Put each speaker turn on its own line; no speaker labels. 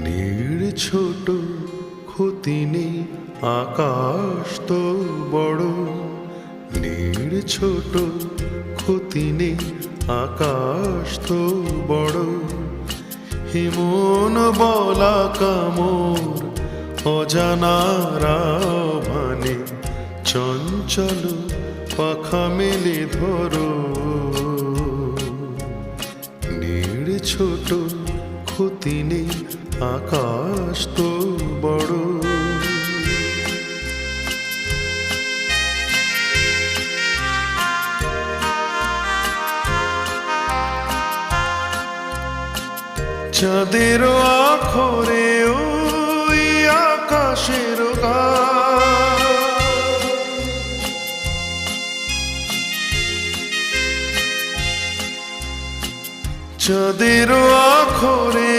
নীড় ছোট ক্ষতি নেই আকাশ তো বড়। নীড় ছোট ক্ষতি নেই আকাশ তো বড়। হিমন বলা কামর অজানারা ভানে চঞ্চল পাখা মেলে ধরো। নীড় ছোট ক্ষতি নেই আকাশ তো বড়। চাঁদের আখরে ওই আকাশের গান, চাঁদের আখরে